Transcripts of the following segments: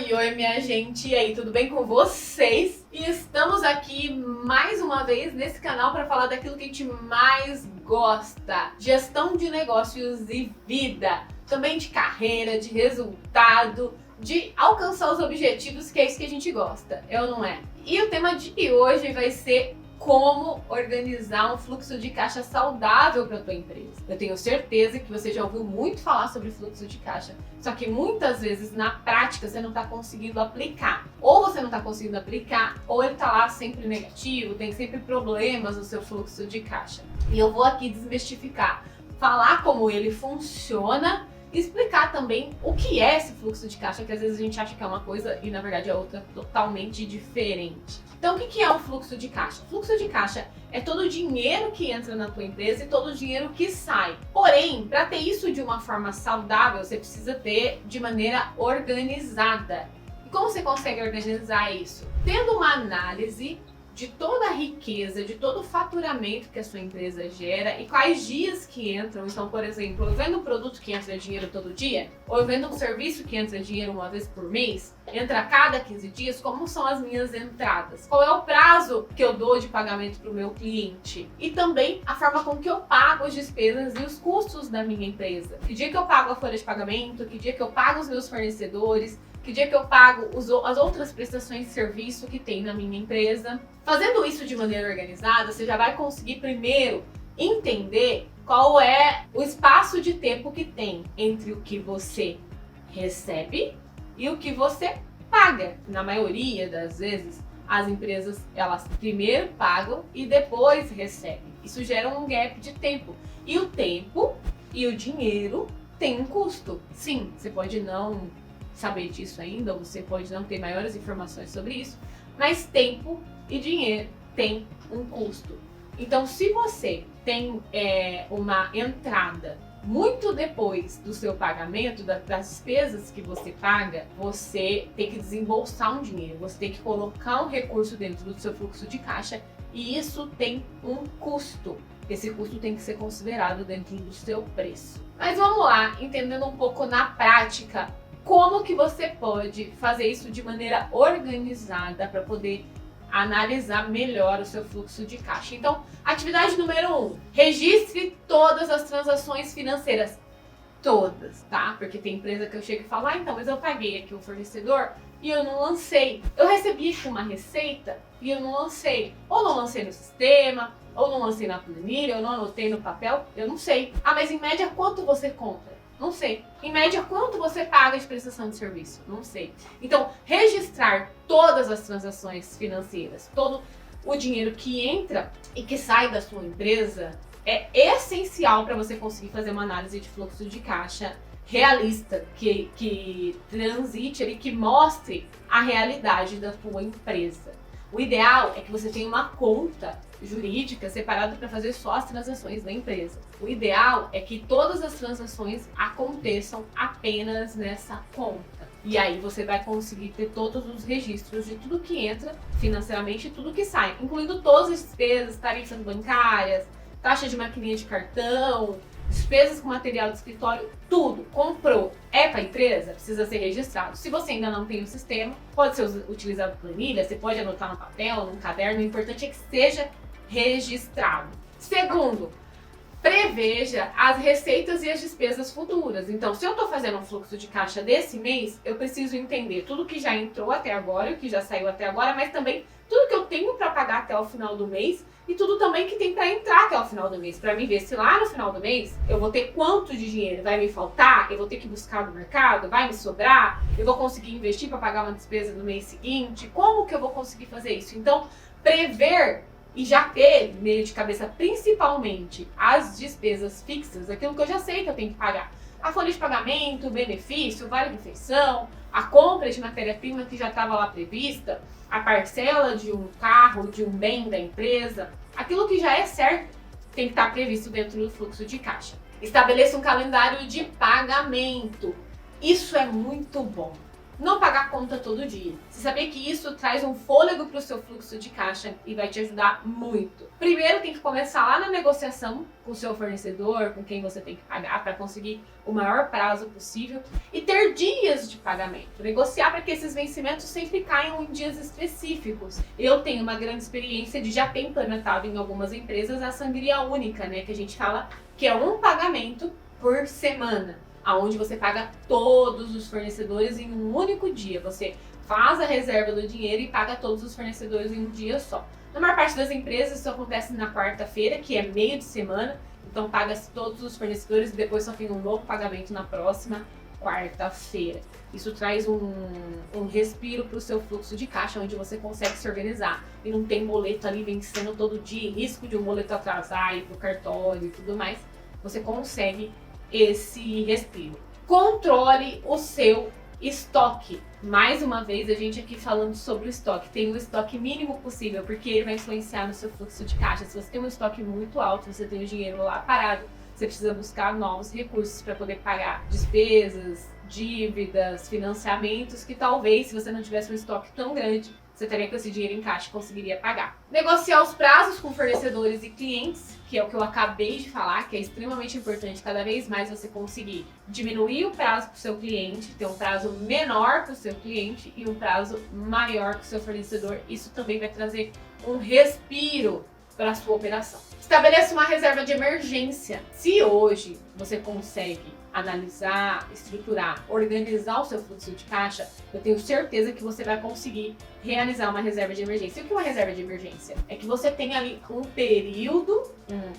Oi, oi, minha gente! E aí, tudo bem com vocês? E estamos aqui mais uma vez nesse canal para falar daquilo que a gente mais gosta: gestão de negócios e vida, também de carreira, de resultado, de alcançar os objetivos, que é isso que a gente gosta, é ou não é? E o tema de hoje vai ser como organizar um fluxo de caixa saudável para a tua empresa. Eu tenho certeza que você já ouviu muito falar sobre fluxo de caixa, só que muitas vezes na prática você não está conseguindo aplicar. Ou você não está conseguindo aplicar, ou ele está lá sempre negativo, tem sempre problemas no seu fluxo de caixa. E eu vou aqui desmistificar, falar como ele funciona, explicar também o que é esse fluxo de caixa, que às vezes a gente acha que é uma coisa e na verdade é outra totalmente diferente. Então, o que é um fluxo de caixa? Fluxo de caixa é todo o dinheiro que entra na tua empresa e todo o dinheiro que sai. Porém, para ter isso de uma forma saudável, você precisa ter de maneira organizada. E como você consegue organizar isso? Tendo uma análise de toda a riqueza, de todo o faturamento que a sua empresa gera e quais dias que entram. Então, por exemplo, eu vendo um produto que entra dinheiro todo dia, ou eu vendo um serviço que entra dinheiro uma vez por mês, entra a cada 15 dias, como são as minhas entradas? Qual é o prazo que eu dou de pagamento para o meu cliente? E também a forma com que eu pago as despesas e os custos da minha empresa. Que dia que eu pago a folha de pagamento, que dia que eu pago os meus fornecedores, que dia que eu pago as outras prestações de serviço que tem na minha empresa. Fazendo isso de maneira organizada, você já vai conseguir primeiro entender qual é o espaço de tempo que tem entre o que você recebe e o que você paga. Na maioria das vezes, as empresas, elas primeiro pagam e depois recebem. Isso gera um gap de tempo. E o tempo e o dinheiro têm um custo. Sim, você pode não saber disso ainda, ou você pode não ter maiores informações sobre isso, mas tempo e dinheiro tem um custo. Então, se você tem uma entrada muito depois do seu pagamento, das despesas que você paga, você tem que desembolsar um dinheiro, você tem que colocar um recurso dentro do seu fluxo de caixa e isso tem um custo. Esse custo tem que ser considerado dentro do seu preço. Mas vamos lá, entendendo um pouco na prática, como que você pode fazer isso de maneira organizada para poder analisar melhor o seu fluxo de caixa. Então, atividade número 1, registre todas as transações financeiras. Todas, tá? Porque tem empresa que eu chego e falo, então, mas eu paguei aqui o fornecedor e eu não lancei. Eu recebi aqui uma receita e eu não lancei. Ou não lancei no sistema, ou não lancei na planilha, ou não anotei no papel, eu não sei. Mas em média, quanto você compra? Não sei. Em média, quanto você paga de prestação de serviço? Não sei. Então, registrar todas as transações financeiras, todo o dinheiro que entra e que sai da sua empresa é essencial para você conseguir fazer uma análise de fluxo de caixa realista, que transite ali, que mostre a realidade da sua empresa. O ideal é que você tenha uma conta jurídica separada para fazer só as transações da empresa. O ideal é que todas as transações aconteçam apenas nessa conta. E aí você vai conseguir ter todos os registros de tudo que entra financeiramente e tudo que sai, incluindo todas as despesas, tarifas bancárias, taxa de maquininha de cartão, despesas com material de escritório, tudo. Comprou, é para a empresa, precisa ser registrado. Se você ainda não tem o sistema, pode ser utilizado planilha, você pode anotar no papel, num caderno, o importante é que seja registrado. Segundo, preveja as receitas e as despesas futuras. Então, se eu estou fazendo um fluxo de caixa desse mês, eu preciso entender tudo que já entrou até agora, o que já saiu até agora, mas também tudo que eu tenho para pagar até o final do mês e tudo também que tem para entrar até o final do mês, para mim ver se lá no final do mês eu vou ter quanto de dinheiro, vai me faltar, eu vou ter que buscar no mercado, vai me sobrar, eu vou conseguir investir para pagar uma despesa no mês seguinte, como que eu vou conseguir fazer isso? Então, prever e já ter meio de cabeça principalmente as despesas fixas, aquilo que eu já sei que eu tenho que pagar. A folha de pagamento, o benefício, o vale-refeição, a compra de matéria-prima que já estava lá prevista, a parcela de um carro, de um bem da empresa, aquilo que já é certo tem que estar previsto dentro do fluxo de caixa. Estabeleça um calendário de pagamento. Isso é muito bom. não pagar conta todo dia. Você saber que isso traz um fôlego para o seu fluxo de caixa e vai te ajudar muito. Primeiro tem que começar lá na negociação com o seu fornecedor, com quem você tem que pagar para conseguir o maior prazo possível e ter dias de pagamento. Negociar para que esses vencimentos sempre caiam em dias específicos. Eu tenho uma grande experiência de já ter implementado em algumas empresas a sangria única, né, que a gente fala que é um pagamento por semana, aonde você paga todos os fornecedores em um único dia. Você faz a reserva do dinheiro e paga todos os fornecedores em um dia só. Na maior parte das empresas isso acontece na quarta-feira, que é meio de semana, então paga-se todos os fornecedores e depois só tem um novo pagamento na próxima quarta-feira. Isso traz um respiro para o seu fluxo de caixa, onde você consegue se organizar e não tem boleto ali vencendo todo dia, risco de um boleto atrasar, ir para o cartório e tudo mais. Você consegue esse respiro. Controle o seu estoque. Mais uma vez, a gente aqui falando sobre o estoque. Tem o estoque mínimo possível, porque ele vai influenciar no seu fluxo de caixa. Se você tem um estoque muito alto, você tem o dinheiro lá parado, você precisa buscar novos recursos para poder pagar despesas, dívidas, financiamentos, que talvez, se você não tivesse um estoque tão grande, você teria com esse dinheiro em caixa e conseguiria pagar. Negociar os prazos com fornecedores e clientes, que é o que eu acabei de falar, que é extremamente importante cada vez mais você conseguir diminuir o prazo para o seu cliente, ter um prazo menor para o seu cliente e um prazo maior para o seu fornecedor. Isso também vai trazer um respiro para a sua operação. Estabeleça uma reserva de emergência. Se hoje você consegue analisar, estruturar, organizar o seu fluxo de caixa, eu tenho certeza que você vai conseguir realizar uma reserva de emergência. E o que é uma reserva de emergência? É que você tem ali um período,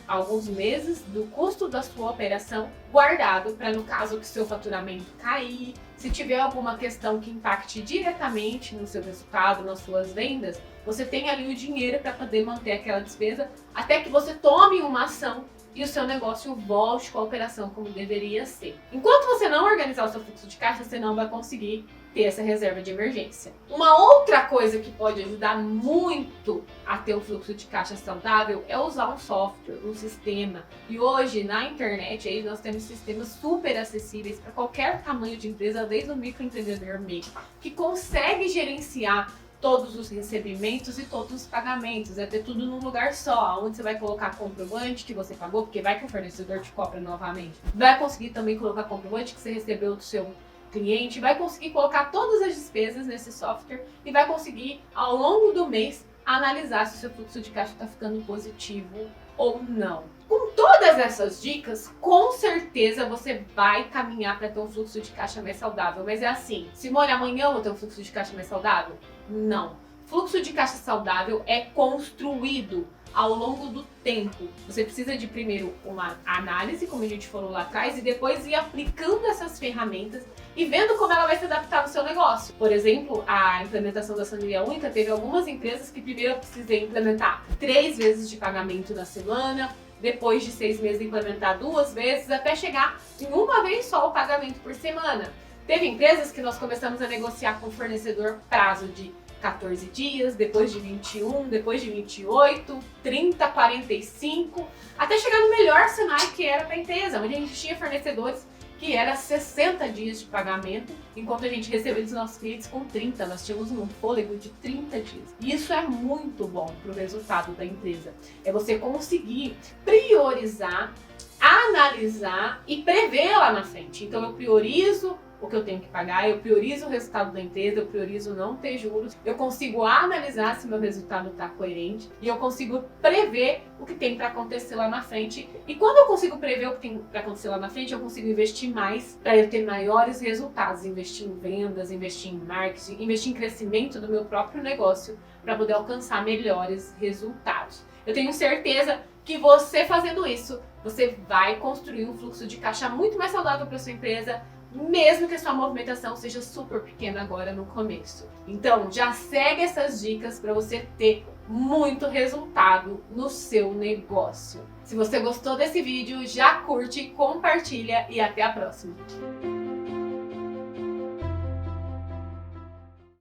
alguns meses, do custo da sua operação guardado para, no caso que seu faturamento cair, se tiver alguma questão que impacte diretamente no seu resultado, nas suas vendas, você tem ali o dinheiro para poder manter aquela despesa até que você tome uma ação e o seu negócio volte com a operação como deveria ser. Enquanto você não organizar o seu fluxo de caixa, você não vai conseguir ter essa reserva de emergência. Uma outra coisa que pode ajudar muito a ter um fluxo de caixa saudável é usar um software, um sistema. E hoje na internet aí nós temos sistemas super acessíveis para qualquer tamanho de empresa, desde o microempreendedor mesmo, que consegue gerenciar todos os recebimentos e todos os pagamentos, é ter tudo num lugar só, onde você vai colocar comprovante que você pagou, porque vai que o fornecedor te cobra novamente. Vai conseguir também colocar comprovante que você recebeu do seu cliente, vai conseguir colocar todas as despesas nesse software e vai conseguir, ao longo do mês, analisar se o seu fluxo de caixa está ficando positivo ou não. Com todas essas dicas, com certeza você vai caminhar para ter um fluxo de caixa mais saudável. Mas é assim, Simone, amanhã eu vou ter um fluxo de caixa mais saudável? Não. Fluxo de caixa saudável é construído ao longo do tempo. Você precisa de primeiro uma análise, como a gente falou lá atrás, e depois ir aplicando essas ferramentas e vendo como ela vai se adaptar no seu negócio. Por exemplo, a implementação da sangria única teve algumas empresas que primeiro eu precisei implementar 3 vezes de pagamento na semana, depois de 6 meses implementar 2 vezes, até chegar em uma vez só o pagamento por semana. Teve empresas que nós começamos a negociar com o fornecedor prazo de 14 dias, depois de 21, depois de 28, 30, 45, até chegar no melhor cenário que era para a empresa, onde a gente tinha fornecedores que era 60 dias de pagamento, enquanto a gente recebia dos nossos clientes com 30, nós tínhamos um fôlego de 30 dias. E isso é muito bom para o resultado da empresa. É você conseguir priorizar, analisar e prever lá na frente. Então eu priorizo o que eu tenho que pagar, eu priorizo o resultado da empresa, eu priorizo não ter juros, eu consigo analisar se meu resultado está coerente e eu consigo prever o que tem para acontecer lá na frente. E quando eu consigo prever o que tem para acontecer lá na frente, eu consigo investir mais para eu ter maiores resultados, investir em vendas, investir em marketing, investir em crescimento do meu próprio negócio para poder alcançar melhores resultados. Eu tenho certeza que você fazendo isso, você vai construir um fluxo de caixa muito mais saudável para sua empresa, mesmo que a sua movimentação seja super pequena agora no começo. Então, já segue essas dicas para você ter muito resultado no seu negócio. Se você gostou desse vídeo, já curte, compartilha e até a próxima!